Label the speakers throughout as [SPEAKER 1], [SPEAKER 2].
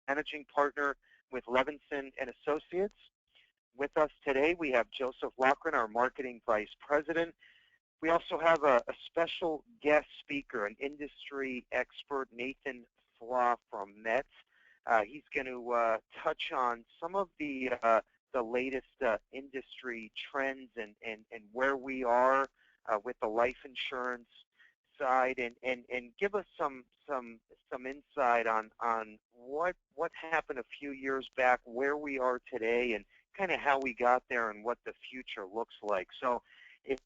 [SPEAKER 1] managing partner with Levinson and Associates. With us today, we have Joseph Loughran, our marketing vice president. We also have a special guest speaker, an industry expert, Nathan Flaw from Met. He's going to touch on some of the latest industry trends and where we are with the life insurance side, and give us some insight on what happened a few years back, where we are today, and kind of how we got there and what the future looks like. So it's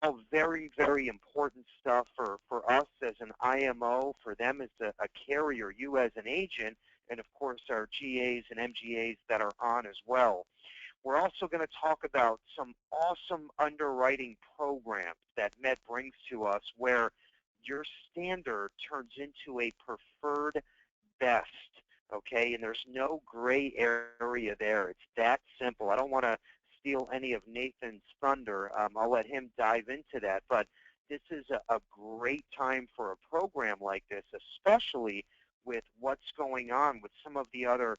[SPEAKER 1] all very, very important stuff for us as an IMO, for them as a carrier, you as an agent, and of course our GAs and MGAs that are on as well. We're also going to talk about some awesome underwriting programs that Met brings to us, where your standard turns into a preferred best, okay? And there's no gray area there. It's that simple. I don't want to steal any of Nathan's thunder. I'll let him dive into that. But this is a great time for a program like this, especially with what's going on with some of the other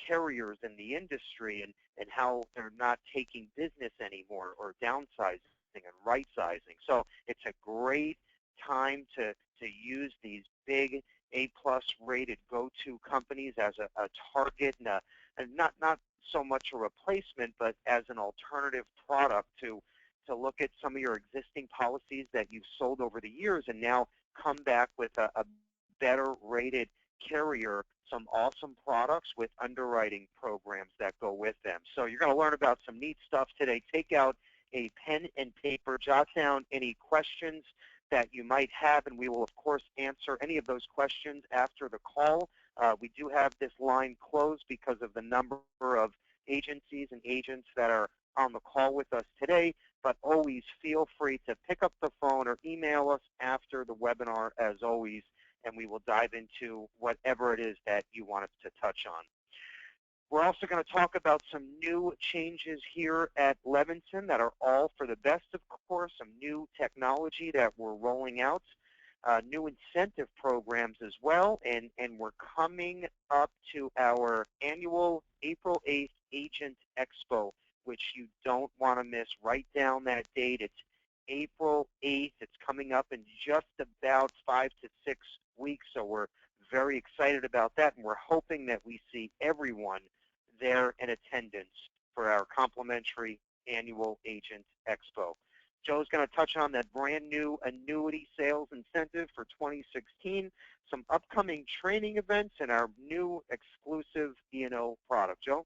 [SPEAKER 1] carriers in the industry and how they're not taking business anymore, or downsizing and right-sizing. So it's a great time to use these big A-plus rated go-to companies as a target, and not so much a replacement, but as an alternative product to look at some of your existing policies that you've sold over the years and now come back with a better rated carrier, some awesome products with underwriting programs that go with them. So you're going to learn about some neat stuff today. Take out a pen and paper, jot down any questions that you might have, and we will, of course, answer any of those questions after the call. We do have this line closed because of the number of agencies and agents that are on the call with us today, but always feel free to pick up the phone or email us after the webinar, as always, and we will dive into whatever it is that you want us to touch on. We're also going to talk about some new changes here at Levinson that are all for the best, of course, some new technology that we're rolling out, new incentive programs as well, and we're coming up to our annual April 8th Agent Expo, which you don't want to miss. Write down that date. It's April 8th. It's coming up in just about 5 to 6 weeks, so we're very excited about that, and we're hoping that we see everyone there in attendance for our complimentary annual Agent Expo. Joe's going to touch on that brand new annuity sales incentive for 2016, some upcoming training events, and our new exclusive E&O product. Joe?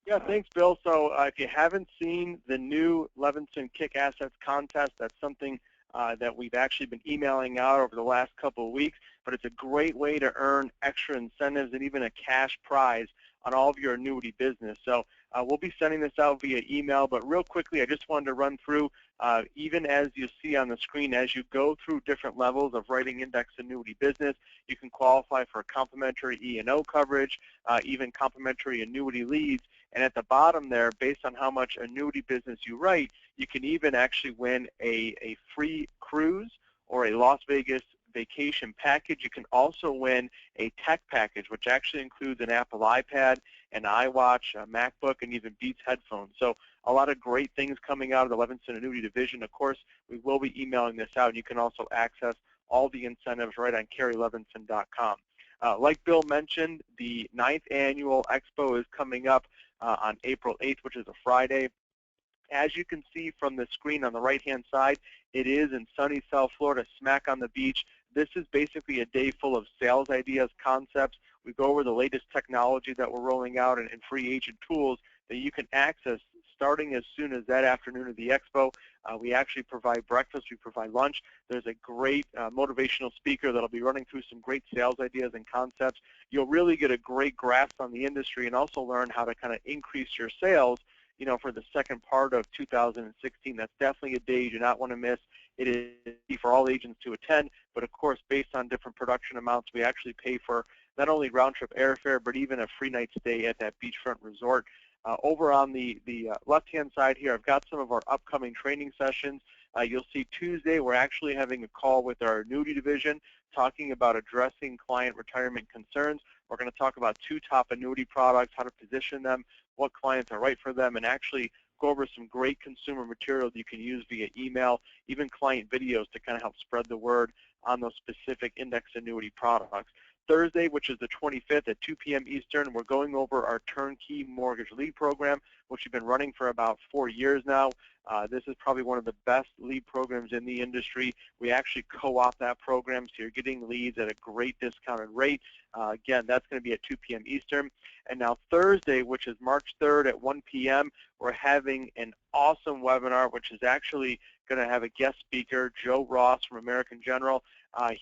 [SPEAKER 2] Yeah, thanks, Bill. So if you haven't seen the new Levinson Kick Assets contest, that's something that we've actually been emailing out over the last couple of weeks, but it's a great way to earn extra incentives and even a cash prize on all of your annuity business. So we'll be sending this out via email, but real quickly, I just wanted to run through, even as you see on the screen, as you go through different levels of writing index annuity business, you can qualify for complimentary E&O coverage, even complimentary annuity leads. And at the bottom there, based on how much annuity business you write, you can even actually win a free cruise or a Las Vegas vacation package. You can also win a tech package, which actually includes an Apple iPad, an iWatch, a MacBook, and even Beats headphones. So a lot of great things coming out of the Levinson Annuity Division. Of course, we will be emailing this out, and you can also access all the incentives right on CarrieLevinson.com. Like Bill mentioned, the 9th Annual Expo is coming up on April 8th, which is a Friday. As you can see from the screen on the right-hand side, it is in sunny South Florida, smack on the beach. This is basically a day full of sales ideas, concepts. We go over the latest technology that we're rolling out and free agent tools that you can access starting as soon as that afternoon of the expo. We actually provide breakfast. We provide lunch. There's a great motivational speaker that'll be running through some great sales ideas and concepts. You'll really get a great grasp on the industry and also learn how to kind of increase your sales, you know, for the second part of 2016. That's definitely a day you do not want to miss. It is for all agents to attend, but of course, based on different production amounts, we actually pay for not only round-trip airfare, but even a free night stay at that beachfront resort. Over on the left-hand side here, I've got some of our upcoming training sessions. You'll see Tuesday, we're actually having a call with our annuity division talking about addressing client retirement concerns. We're going to talk about 2 top annuity products, how to position them, what clients are right for them, and actually go over some great consumer materials you can use via email, even client videos to kind of help spread the word on those specific index annuity products. Thursday, which is the 25th at 2 p.m. Eastern, we're going over our turnkey mortgage lead program, which we've been running for about 4 years now. This is probably one of the best lead programs in the industry. We actually co-op that program, so you're getting leads at a great discounted rate. Again, that's going to be at 2 p.m. Eastern. And now Thursday, which is March 3rd at 1 p.m., we're having an awesome webinar, which is actually going to have a guest speaker, Joe Ross from American General.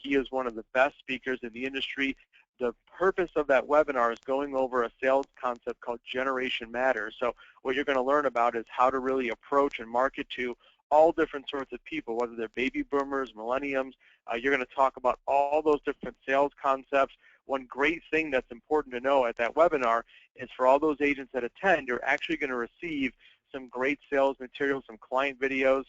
[SPEAKER 2] He is one of the best speakers in the industry. The purpose of that webinar is going over a sales concept called Generation Matters. So what you're going to learn about is how to really approach and market to all different sorts of people, whether they're baby boomers, millenniums. You're going to talk about all those different sales concepts. One great thing that's important to know at that webinar is for all those agents that attend, you're actually going to receive some great sales material, some client videos,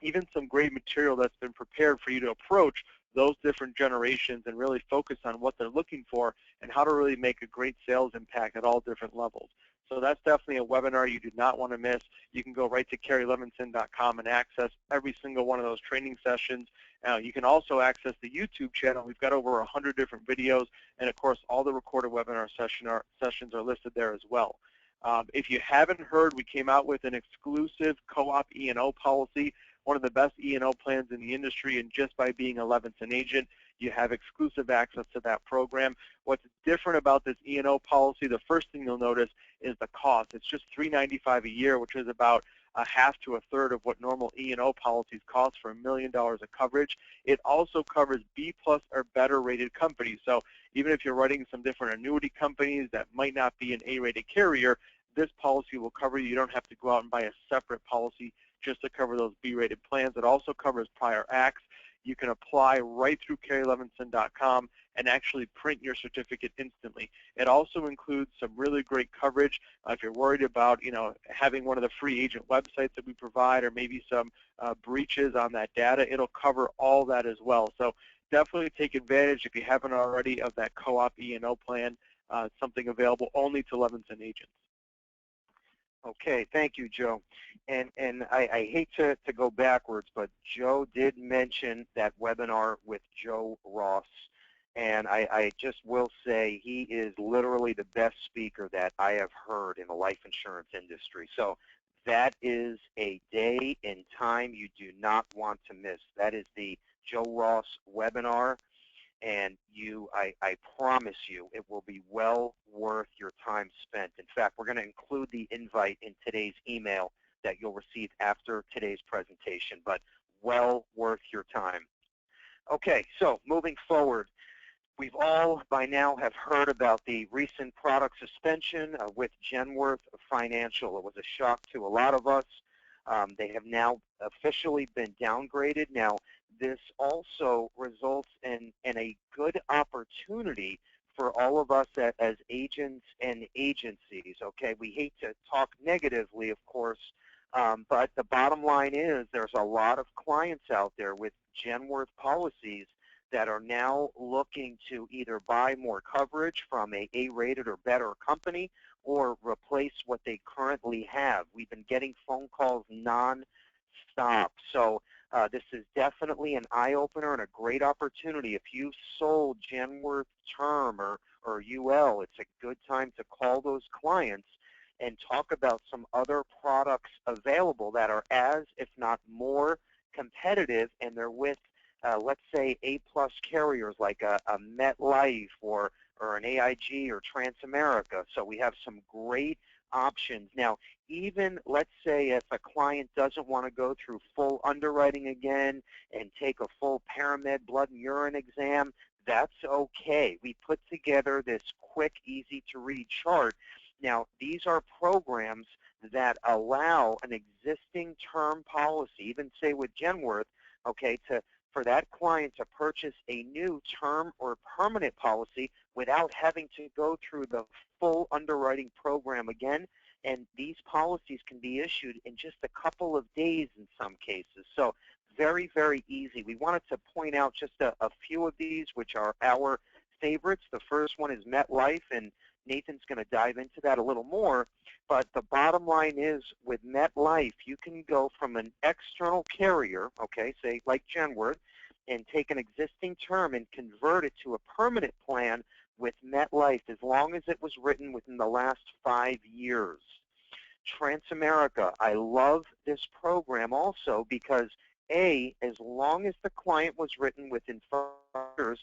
[SPEAKER 2] even some great material that's been prepared for you to approach those different generations and really focus on what they're looking for and how to really make a great sales impact at all different levels. So that's definitely a webinar you do not want to miss. You can go right to CarrieLevinson.com and access every single one of those training sessions. You can also access the YouTube channel. We've got over 100 different videos, and of course, all the recorded webinar sessions are listed there as well. If you haven't heard, we came out with an exclusive CoOp Eno policy, one of the best E&O plans in the industry, and just by being a Levinson agent, you have exclusive access to that program. What's different about this E&O policy, the first thing you'll notice is the cost. It's just $395 a year, which is about a half to a third of what normal E&O policies cost for $1 million of coverage. It also covers B+ or better rated companies. So even if you're writing some different annuity companies that might not be an A-rated carrier, this policy will cover you. You don't have to go out and buy a separate policy just to cover those B-rated plans. It also covers prior acts. You can apply right through CarrieLevinson.com and actually print your certificate instantly. It also includes some really great coverage. If you're worried about, having one of the free agent websites that we provide, or maybe some breaches on that data, it'll cover all that as well. So definitely take advantage, if you haven't already, of that CoOp Eno plan, something available only to Levinson agents.
[SPEAKER 1] Okay, thank you, Joe. And I hate to go backwards, but Joe did mention that webinar with Joe Ross, and I just will say he is literally the best speaker that I have heard in the life insurance industry. So that is a day and time you do not want to miss. That is the Joe Ross webinar. And I promise you, it will be well worth your time spent. In fact, we're going to include the invite in today's email that you'll receive after today's presentation, but well worth your time. Okay, so moving forward, we've all by now have heard about the recent product suspension with Genworth Financial. It was a shock to a lot of us. They have now officially been downgraded. Now, this also results in a good opportunity for all of us as agents and agencies, okay? We hate to talk negatively, of course, but the bottom line is there's a lot of clients out there with Genworth policies that are now looking to either buy more coverage from a A-rated or better company or replace what they currently have. We've been getting phone calls non-stop. So this is definitely an eye-opener and a great opportunity. If you've sold Genworth Term or UL, it's a good time to call those clients and talk about some other products available that are as, if not more, competitive, and they're with, let's say, A+ carriers like a MetLife or an AIG or Transamerica. So we have some great options. Now, even let's say if a client doesn't want to go through full underwriting again and take a full paramed blood and urine exam, that's okay. We put together this quick, easy-to-read chart. Now, these are programs that allow an existing term policy, even say with Genworth, okay, for that client to purchase a new term or permanent policy without having to go through the full underwriting program again. And these policies can be issued in just a couple of days in some cases. So very, very easy. We wanted to point out just a few of these, which are our favorites. The first one is MetLife, and Nathan's going to dive into that a little more. But the bottom line is, with MetLife, you can go from an external carrier, okay, say like Genworth, and take an existing term and convert it to a permanent plan with MetLife as long as it was written within the last 5 years. Transamerica, I love this program also because, A, as long as the client was written within 5 years,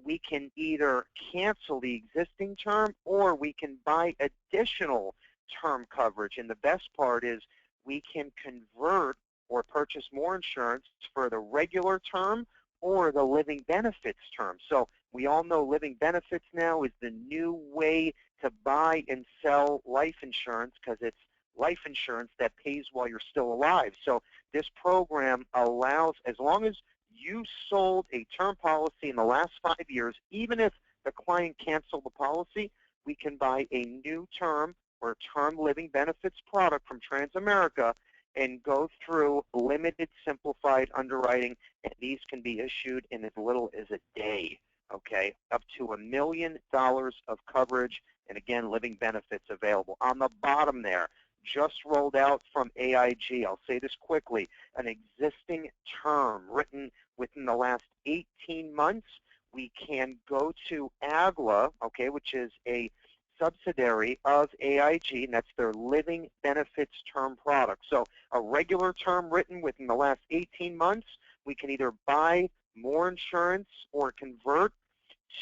[SPEAKER 1] we can either cancel the existing term or we can buy additional term coverage. And the best part is we can convert or purchase more insurance for the regular term or the living benefits term. So we all know living benefits now is the new way to buy and sell life insurance because it's life insurance that pays while you're still alive. So this program allows, as long as you sold a term policy in the last 5 years, even if the client canceled the policy, we can buy a new term or term living benefits product from Transamerica and go through limited simplified underwriting, and these can be issued in as little as a day, okay, up to $1 million of coverage, and again, living benefits available. On the bottom there, just rolled out from AIG, I'll say this quickly, an existing term written within the last 18 months, we can go to AGLA, okay, which is a subsidiary of AIG, and that's their living benefits term product. So a regular term written within the last 18 months, we can either buy more insurance or convert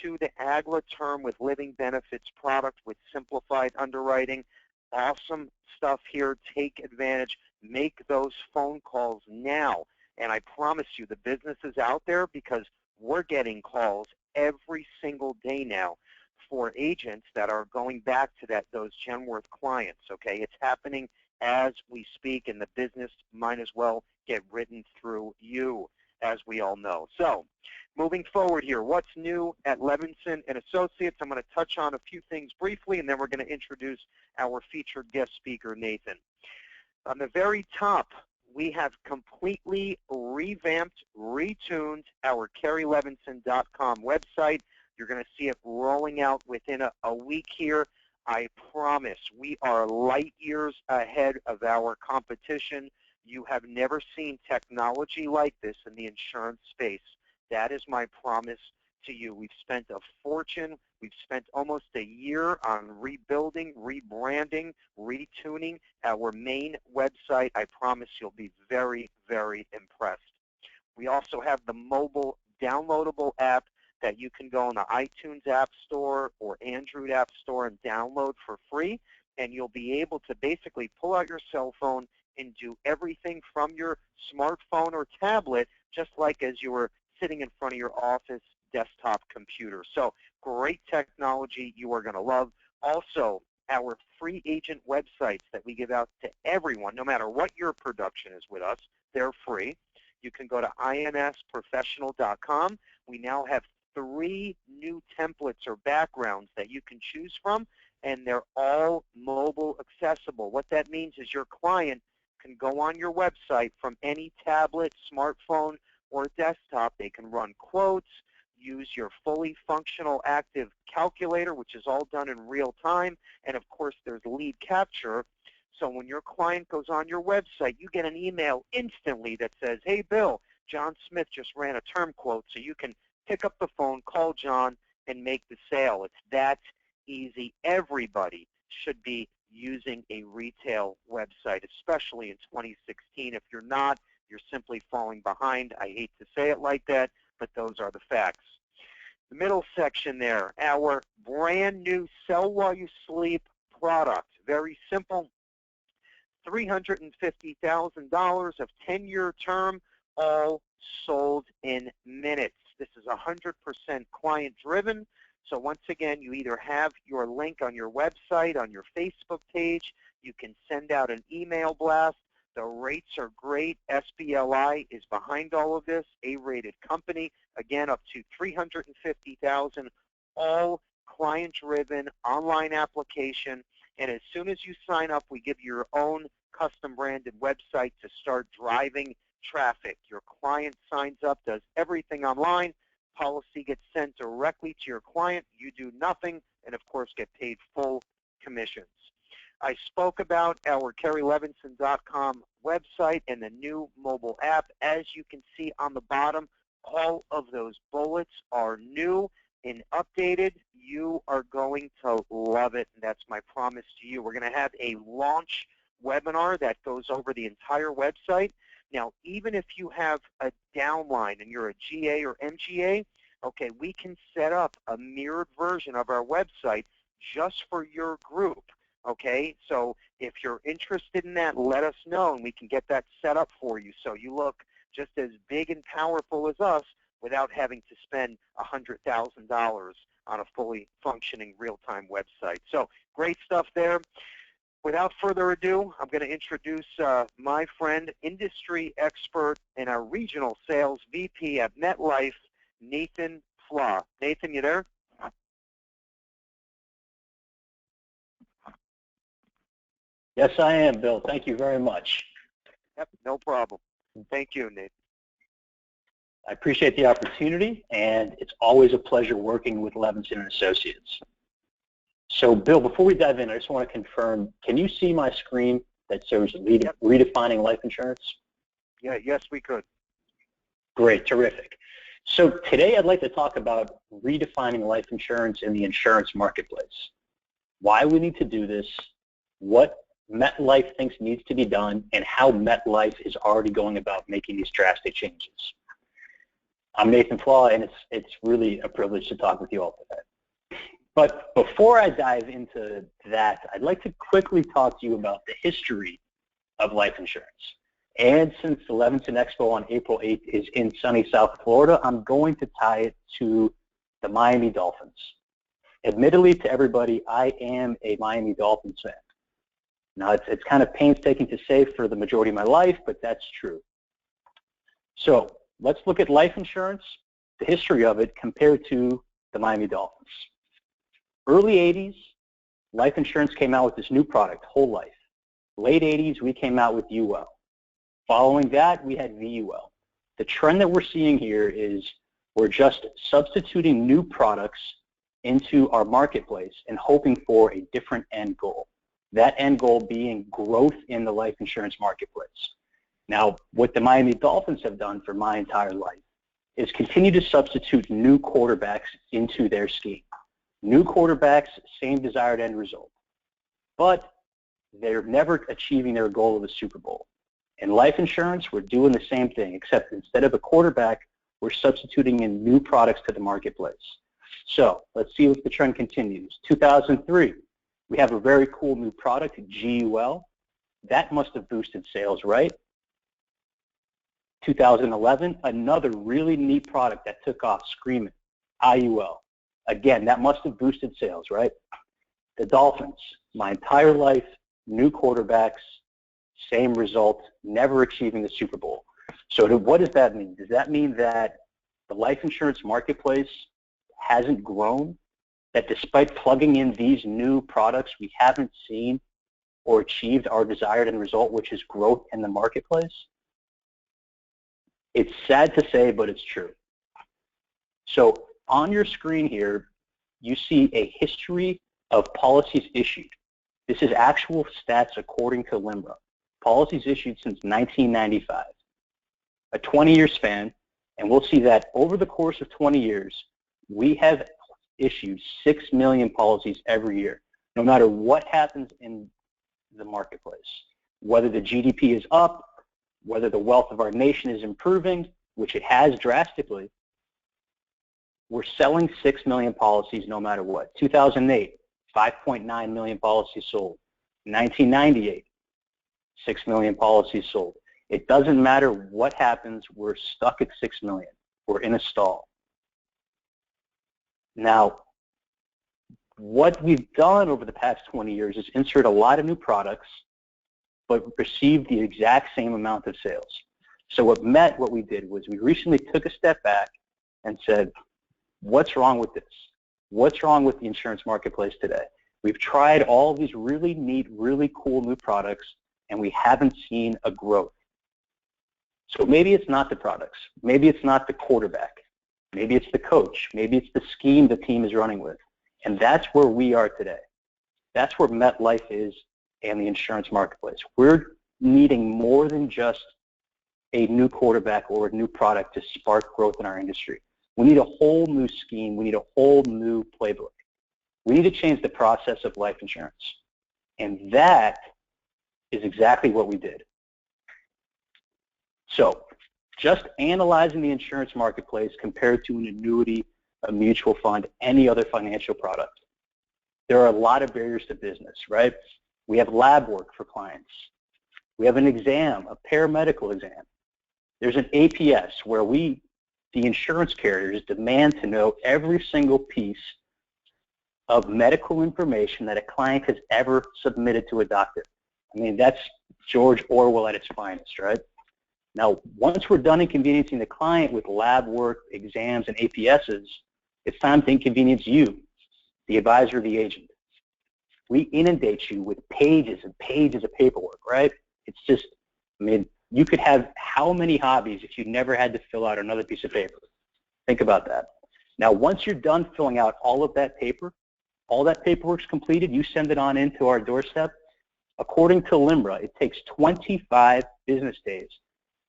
[SPEAKER 1] to the AGLA term with living benefits product with simplified underwriting. Awesome stuff here. Take advantage. Make those phone calls now. And I promise you the business is out there because we're getting calls every single day now for agents that are going back to those Genworth clients, okay? It's happening as we speak, and the business might as well get written through you, as we all know. So moving forward here, what's new at Levinson and Associates? I'm going to touch on a few things briefly, and then we're going to introduce our featured guest speaker, Nathan. On the very top, we have completely revamped, retuned our CarrieLevinson.com website. You're going to see it rolling out within a week here. I promise we are light years ahead of our competition. You have never seen technology like this in the insurance space. That is my promise to you. We've spent a fortune. We've spent almost a year on rebuilding, rebranding, retuning our main website. I promise you'll be very, very impressed. We also have the mobile downloadable app that you can go on the iTunes App Store or Android App Store and download for free, and you'll be able to basically pull out your cell phone and do everything from your smartphone or tablet, just like as you were sitting in front of your office desktop computer. So great technology you are going to love. Also, our free agent websites that we give out to everyone, no matter what your production is with us, they're free. You can go to insprofessional.com. We now have 3 new templates or backgrounds that you can choose from, and they're all mobile accessible. What that means is your client can go on your website from any tablet, smartphone, or desktop. They can run quotes, use your fully functional active calculator, which is all done in real time, and of course there's lead capture. So when your client goes on your website, you get an email instantly that says, hey Bill, John Smith just ran a term quote, so you can pick up the phone, call John, and make the sale. It's that easy. Everybody should be using a retail website, especially in 2016. If you're not, you're simply falling behind. I hate to say it like that, but those are the facts. The middle section there, our brand new Sell While You Sleep product. Very simple. $350,000 of 10-year term, all sold in minutes. This is 100% client-driven. So once again, you either have your link on your website, on your Facebook page. You can send out an email blast. The rates are great. SBLI is behind all of this, A-rated company. Again, up to $350,000, all client-driven online application. And as soon as you sign up, we give you your own custom-branded website to start driving traffic. Your client signs up, does everything online, Policy gets sent directly to your client. You do nothing, and of course get paid full commissions. I spoke about our KerryLevinson.com website and the new mobile app. As you can see on the bottom, all of those bullets are new and updated. You are going to love it, and that's my promise to you. We're going to have a launch webinar that goes over the entire website. Now, even if you have a downline and you're a GA or MGA, okay, we can set up a mirrored version of our website just for your group. Okay, so if you're interested in that, let us know, and we can get that set up for you so you look just as big and powerful as us without having to spend $100,000 on a fully functioning real-time website. So great stuff there. Without further ado, I'm going to introduce my friend, industry expert, and our regional sales VP at MetLife, Nathan Flaw. Nathan, you there?
[SPEAKER 3] Yes, I am, Bill. Thank you very much.
[SPEAKER 1] Yep, no problem. Thank you, Nathan.
[SPEAKER 3] I appreciate the opportunity, and it's always a pleasure working with Levinson & Associates. So, Bill, before we dive in, I just want to confirm, can you see my screen that shows redefining life insurance?
[SPEAKER 1] Yeah, yes, we could.
[SPEAKER 3] Great, terrific. So today I'd like to talk about redefining life insurance in the insurance marketplace, why we need to do this, what MetLife thinks needs to be done, and how MetLife is already going about making these drastic changes. I'm Nathan Flaw, and it's really a privilege to talk with you all today. But before I dive into that, I'd like to quickly talk to you about the history of life insurance. And since the Levinson Expo on April 8th is in sunny South Florida, I'm going to tie it to the Miami Dolphins. Admittedly to everybody, I am a Miami Dolphins fan. Now, it's kind of painstaking to say for the majority of my life, but that's true. So let's look at life insurance, the history of it, compared to the Miami Dolphins. Early 80s, life insurance came out with this new product, Whole Life. Late 80s, we came out with UL. Following that, we had VUL. The trend that we're seeing here is we're just substituting new products into our marketplace and hoping for a different end goal. That end goal being growth in the life insurance marketplace. Now, what the Miami Dolphins have done for my entire life is continue to substitute new quarterbacks into their scheme. New quarterbacks, same desired end result. But they're never achieving their goal of a Super Bowl. In life insurance, we're doing the same thing, except instead of a quarterback, we're substituting in new products to the marketplace. So let's see if the trend continues. 2003, we have a very cool new product, GUL. That must have boosted sales, right? 2011, another really neat product that took off, screaming, IUL. Again, that must have boosted sales, right? The Dolphins, my entire life, new quarterbacks, same result, never achieving the Super Bowl. So what does that mean? Does that mean that the life insurance marketplace hasn't grown? That despite plugging in these new products, we haven't seen or achieved our desired end result, which is growth in the marketplace? It's sad to say, but it's true. So on your screen here, you see a history of policies issued. This is actual stats according to LIMRA. Policies issued since 1995, a 20-year span, and we'll see that over the course of 20 years, we have issued 6 million policies every year, no matter what happens in the marketplace. Whether the GDP is up, whether the wealth of our nation is improving, which it has drastically, we're selling 6 million policies no matter what. 2008, 5.9 million policies sold. 1998, 6 million policies sold. It doesn't matter what happens, we're stuck at 6 million. We're in a stall. Now, what we've done over the past 20 years is insert a lot of new products, but received the exact same amount of sales. So what we did was we recently took a step back and said, what's wrong with this? What's wrong with the insurance marketplace today? We've tried all these really neat, really cool new products, and we haven't seen a growth. So maybe it's not the products. Maybe it's not the quarterback. Maybe it's the coach. Maybe it's the scheme the team is running with. And that's where we are today. That's where MetLife is and the insurance marketplace. We're needing more than just a new quarterback or a new product to spark growth in our industry. We need a whole new scheme. We need a whole new playbook. We need to change the process of life insurance. And that is exactly what we did. So just analyzing the insurance marketplace compared to an annuity, a mutual fund, any other financial product. There are a lot of barriers to business, right? We have lab work for clients. We have an exam, a paramedical exam. There's an APS where the insurance carriers, demand to know every single piece of medical information that a client has ever submitted to a doctor. I mean, that's George Orwell at its finest, right? Now, once we're done inconveniencing the client with lab work, exams, and APSs, it's time to inconvenience you, the advisor, the agent. We inundate you with pages and pages of paperwork, right? It's just, I mean, you could have how many hobbies if you never had to fill out another piece of paper? Think about that. Now, once you're done filling out all of that paper, all that paperwork's completed, you send it on into our doorstep. According to LIMRA, it takes 25 business days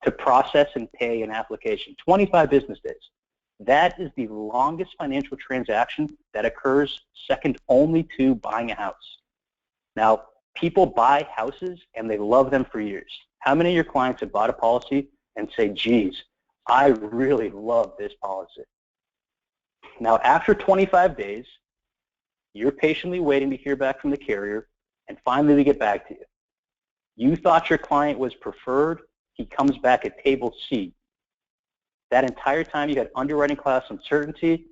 [SPEAKER 3] to process and pay an application. 25 business days. That is the longest financial transaction that occurs, second only to buying a house. Now, people buy houses and they love them for years. How many of your clients have bought a policy and say, geez, I really love this policy? Now, after 25 days, you're patiently waiting to hear back from the carrier, and finally they get back to you. You thought your client was preferred. He comes back at table C. That entire time you had underwriting class uncertainty.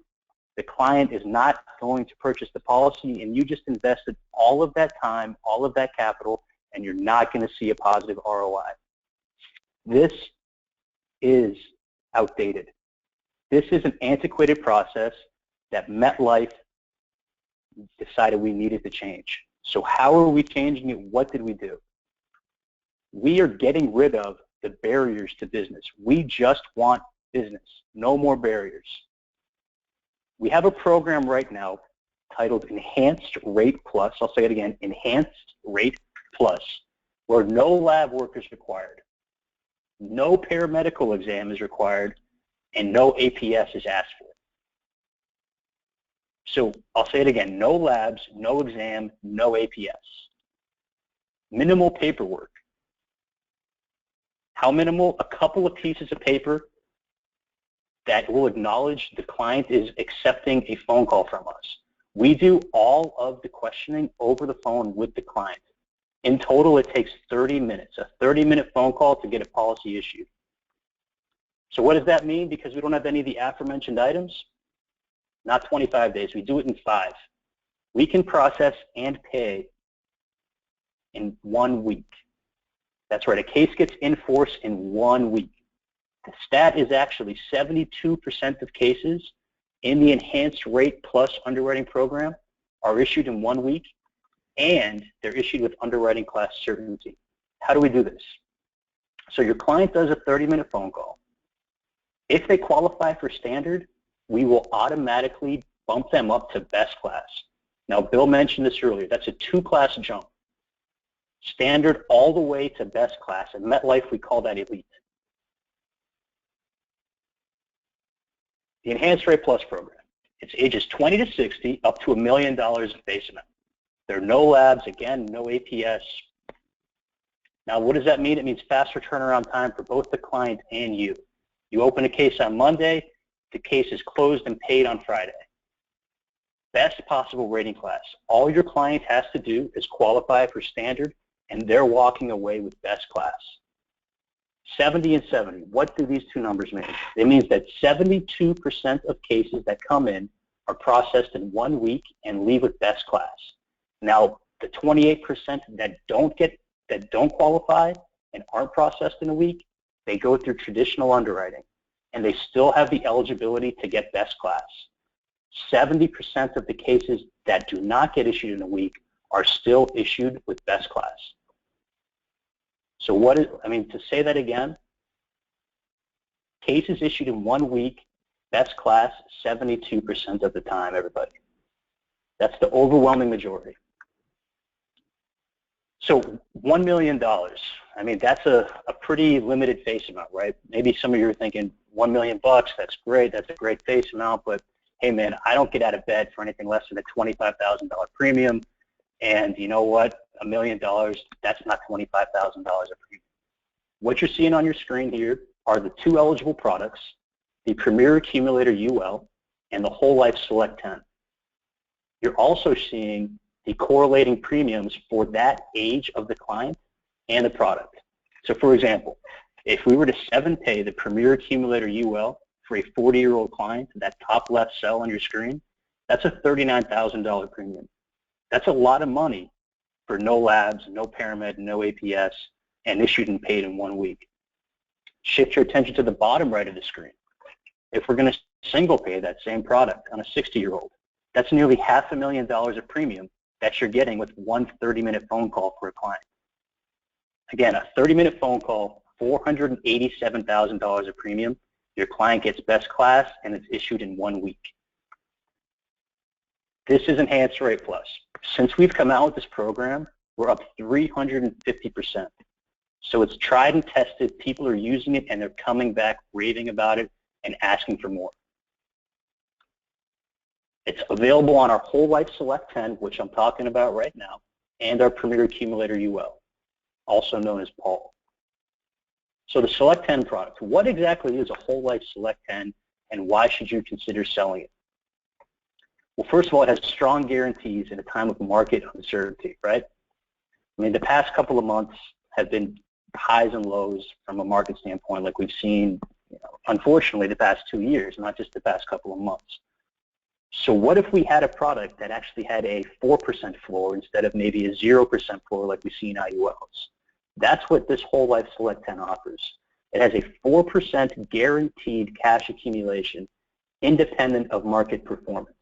[SPEAKER 3] The client is not going to purchase the policy, and you just invested all of that time, all of that capital, and you're not going to see a positive ROI. This is outdated. This is an antiquated process that MetLife decided we needed to change. So how are we changing it? What did we do? We are getting rid of the barriers to business. We just want business, no more barriers. We have a program right now titled Enhanced Rate Plus. I'll say it again, Enhanced Rate Plus, where no lab work is required, no paramedical exam is required, and no APS is asked for. So I'll say it again, no labs, no exam, no APS. Minimal paperwork. How minimal? A couple of pieces of paper that will acknowledge the client is accepting a phone call from us. We do all of the questioning over the phone with the client. In total, it takes 30 minutes, a 30-minute phone call to get a policy issued. So what does that mean? Because we don't have any of the aforementioned items, not 25 days. We do it in 5. We can process and pay in 1 week. That's right. A case gets in force in 1 week. The stat is actually 72% of cases in the Enhanced Rate Plus underwriting program are issued in 1 week, and they're issued with underwriting class certainty. How do we do this? So your client does a 30-minute phone call. If they qualify for standard, we will automatically bump them up to best class. Now, Bill mentioned this earlier. That's a 2-class jump. Standard all the way to best class. In MetLife, we call that elite. The Enhanced Rate Plus program. It's ages 20 to 60, up to $1 million of face amount. There are no labs, again, no APS. Now, what does that mean? It means faster turnaround time for both the client and you. You open a case on Monday, the case is closed and paid on Friday. Best possible rating class. All your client has to do is qualify for standard, and they're walking away with best class. 70 and 70. What do these two numbers mean? It means that 72% of cases that come in are processed in 1 week and leave with best class. Now, the 28% that don't qualify and aren't processed in a week, they go through traditional underwriting, and they still have the eligibility to get best class. 70% of the cases that do not get issued in a week are still issued with best class. So to say that again, cases issued in 1 week Best class, 72% of the time, everybody. That's the overwhelming majority. So $1 million, I mean, that's a pretty limited face amount, right? Maybe some of you are thinking, $1 million bucks, that's great, that's a great face amount, but hey man, I don't get out of bed for anything less than a $25,000 premium, and you know what, $1 million, that's not $25,000 a premium. What you're seeing on your screen here are the two eligible products, the Premier Accumulator UL and the Whole Life Select 10. You're also seeing the correlating premiums for that age of the client and the product. So for example, if we were to 7-pay the Premier Accumulator UL for a 40-year-old client, that top left cell on your screen, that's a $39,000 premium. That's a lot of money for no labs, no paramed, no APS, and issued and paid in 1 week. Shift your attention to the bottom right of the screen. If we're going to single pay that same product on a 60-year-old, that's nearly $500,000 of premium that you're getting with one 30-minute phone call for a client. Again, a 30-minute phone call, $487,000 of premium. Your client gets best class, and it's issued in 1 week. This is Enhanced Rate Plus. Since we've come out with this program, we're up 350%. So it's tried and tested. People are using it, and they're coming back raving about it and asking for more. It's available on our Whole Life Select 10, which I'm talking about right now, and our Premier Accumulator UL, also known as Paul. So the Select 10 product, what exactly is a Whole Life Select 10, and why should you consider selling it? Well, first of all, it has strong guarantees in a time of market uncertainty, right? I mean, the past couple of months have been highs and lows from a market standpoint, like we've seen, unfortunately, the past 2 years, not just the past couple of months. So what if we had a product that actually had a 4% floor instead of maybe a 0% floor like we see in IULs? That's what this Whole Life Select 10 offers. It has a 4% guaranteed cash accumulation independent of market performance.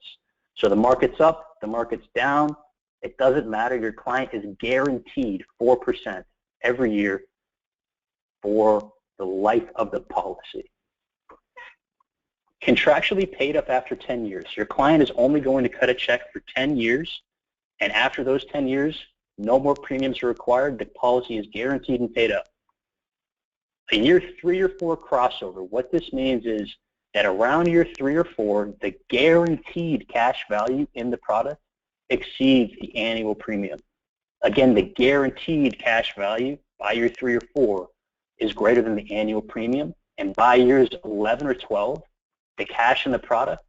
[SPEAKER 3] So the market's up, the market's down, it doesn't matter. Your client is guaranteed 4% every year for the life of the policy. Contractually paid up after 10 years. Your client is only going to cut a check for 10 years, and after those 10 years, no more premiums are required. The policy is guaranteed and paid up. A year 3 or 4 crossover, what this means is that around year 3 or 4, the guaranteed cash value in the product exceeds the annual premium. Again, the guaranteed cash value by year 3 or 4 is greater than the annual premium, and by years 11 or 12, the cash in the product,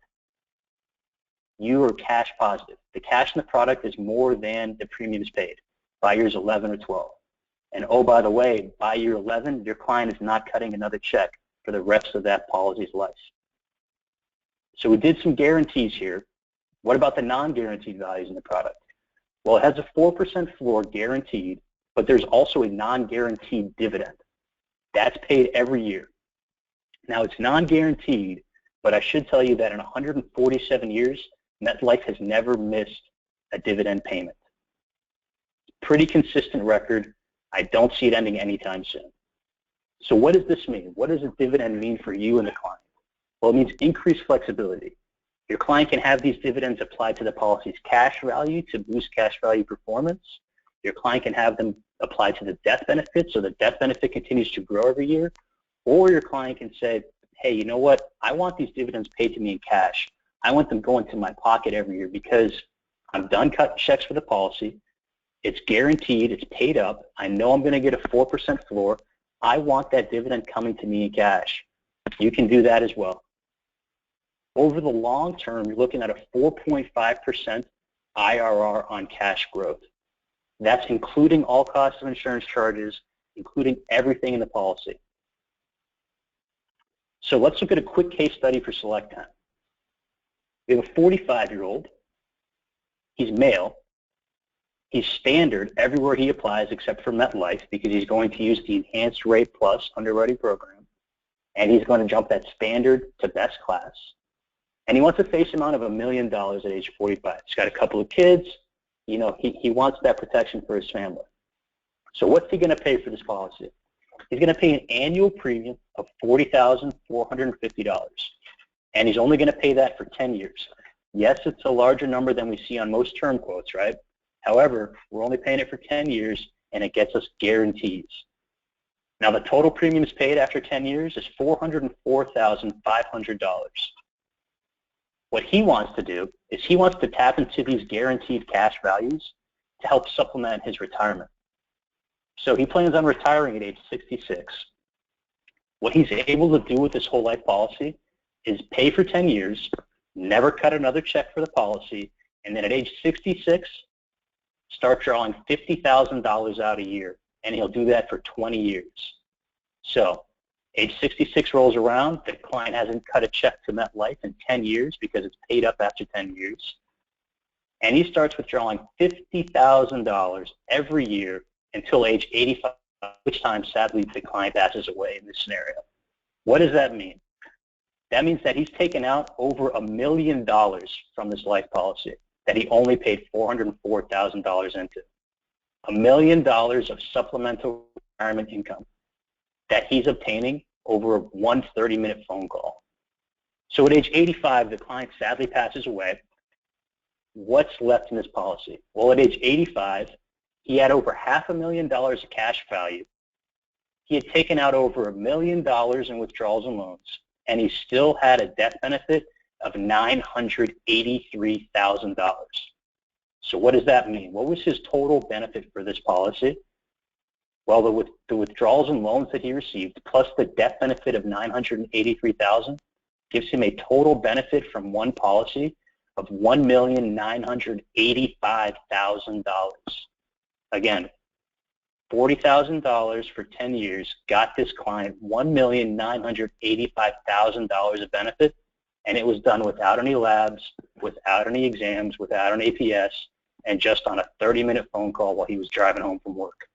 [SPEAKER 3] you are cash positive. The cash in the product is more than the premiums paid by years 11 or 12. And oh, by the way, by year 11, your client is not cutting another check for the rest of that policy's life. So we did some guarantees here. What about the non-guaranteed values in the product? Well, it has a 4% floor guaranteed, but there's also a non-guaranteed dividend. That's paid every year. Now, it's non-guaranteed, but I should tell you that in 147 years, MetLife has never missed a dividend payment. Pretty consistent record. I don't see it ending anytime soon. So what does this mean? What does a dividend mean for you and the client? Well, it means increased flexibility. Your client can have these dividends applied to the policy's cash value to boost cash value performance. Your client can have them applied to the death benefit, so the death benefit continues to grow every year. Or your client can say, hey, you know what? I want these dividends paid to me in cash. I want them going to my pocket every year because I'm done cutting checks for the policy. It's guaranteed. It's paid up. I know I'm going to get a 4% floor. I want that dividend coming to me in cash. You can do that as well. Over the long term, you're looking at a 4.5% IRR on cash growth. That's including all costs of insurance charges, including everything in the policy. So let's look at a quick case study for Select 10. We have a 45-year-old. He's male. He's standard everywhere he applies except for MetLife because he's going to use the Enhanced Rate Plus underwriting program, and he's going to jump that standard to best class. And he wants a face amount of $1 million at age 45. He's got a couple of kids. You know, he wants that protection for his family. So what's he going to pay for this policy? He's going to pay an annual premium of $40,450. and he's only going to pay that for 10 years. Yes, it's a larger number than we see on most term quotes, right? However, we're only paying it for 10 years, and it gets us guarantees. Now, the total premiums paid after 10 years is $404,500. What he wants to do is he wants to tap into these guaranteed cash values to help supplement his retirement. So he plans on retiring at age 66. What he's able to do with this whole life policy is pay for 10 years, never cut another check for the policy, and then at age 66, start drawing $50,000 out a year, and he'll do that for 20 years. So age 66 rolls around, the client hasn't cut a check to MetLife in 10 years because it's paid up after 10 years, and he starts withdrawing $50,000 every year until age 85, which time, sadly, the client passes away in this scenario. What does that mean? That means that he's taken out over $1 million from this life policy that he only paid $404,000 into. $1 million of supplemental retirement income that he's obtaining over one 30-minute phone call. So at age 85, the client sadly passes away. What's left in this policy? Well, at age 85, he had over $500,000 of cash value. He had taken out over $1 million in withdrawals and loans, and he still had a death benefit of $983,000. So what does that mean? What was his total benefit for this policy? Well, the withdrawals and loans that he received, plus the death benefit of $983,000, gives him a total benefit from one policy of $1,985,000. Again, $40,000 for 10 years got this client $1,985,000 of benefit, and it was done without any labs, without any exams, without an APS, and just on a 30-minute phone call while he was driving home from work.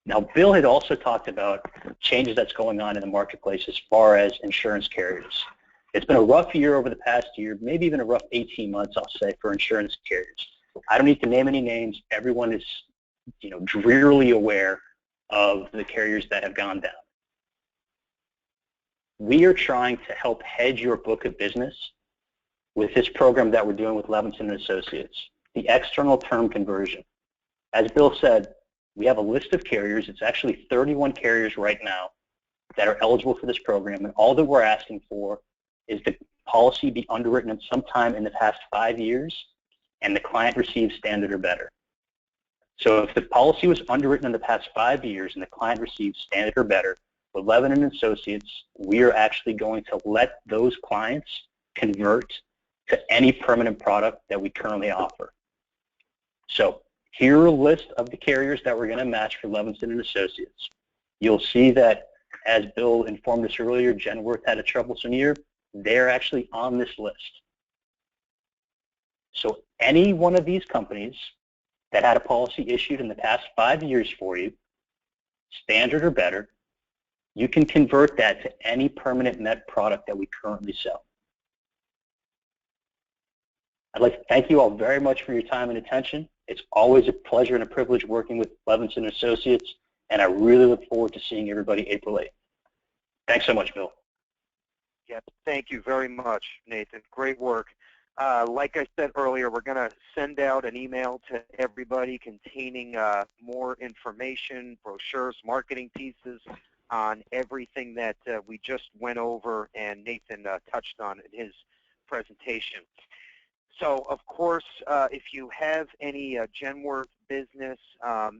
[SPEAKER 3] Now, Bill had also talked about changes that's going on in the marketplace as far as insurance carriers. It's been a rough year over the past year, maybe even a rough 18 months, I'll say, for insurance carriers. I don't need to name any names. Everyone is, drearily aware of the carriers that have gone down. We are trying to help hedge your book of business with this program that we're doing with Levinson & Associates, the external term conversion. As Bill said, we have a list of carriers. It's actually 31 carriers right now that are eligible for this program, and all that we're asking for is the policy be underwritten sometime in the past 5 years, and the client receives standard or better. So if the policy was underwritten in the past 5 years and the client receives standard or better, with Levinson & Associates, we are actually going to let those clients convert to any permanent product that we currently offer. So here are a list of the carriers that we're going to match for Levinson & Associates. You'll see that, as Bill informed us earlier, Genworth had a troublesome year. They're actually on this list. So any one of these companies that had a policy issued in the past 5 years for you, standard or better, you can convert that to any permanent Met product that we currently sell. I'd like to thank you all very much for your time and attention. It's always a pleasure and a privilege working with Levinson & Associates, and I really look forward to seeing everybody April 8th. Thanks so much, Bill.
[SPEAKER 1] Yeah, thank you very much, Nathan. Great work. Like I said earlier, we're going to send out an email to everybody containing more information, brochures, marketing pieces on everything that we just went over and Nathan touched on in his presentation. So, of course, if you have any Genworth business,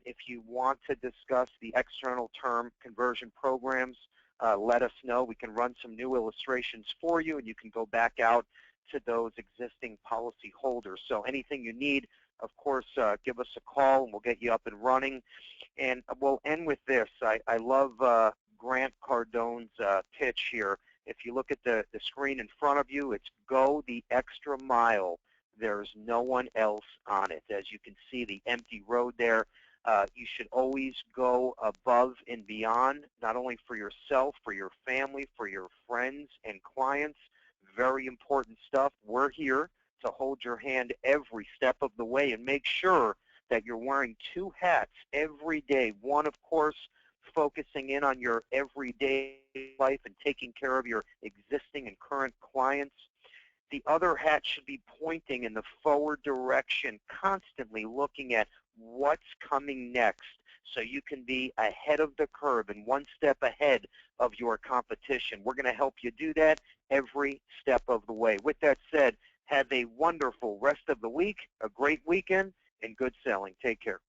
[SPEAKER 1] if you want to discuss the external term conversion programs, let us know. We can run some new illustrations for you, and you can go back out to those existing policy holders. So anything you need, of course, give us a call, and we'll get you up and running. And we'll end with this. I love Grant Cardone's pitch here. If you look at the screen in front of you, it's go the extra mile. There's no one else on it. As you can see, the empty road there. You should always go above and beyond, not only for yourself, for your family, for your friends and clients. Very important stuff. We're here to hold your hand every step of the way and make sure that you're wearing two hats every day. One, of course, focusing in on your everyday life and taking care of your existing and current clients. The other hat should be pointing in the forward direction, constantly looking at what's coming next so you can be ahead of the curve and one step ahead of your competition. We're going to help you do that every step of the way. With that said, have a wonderful rest of the week, a great weekend, and good selling. Take care.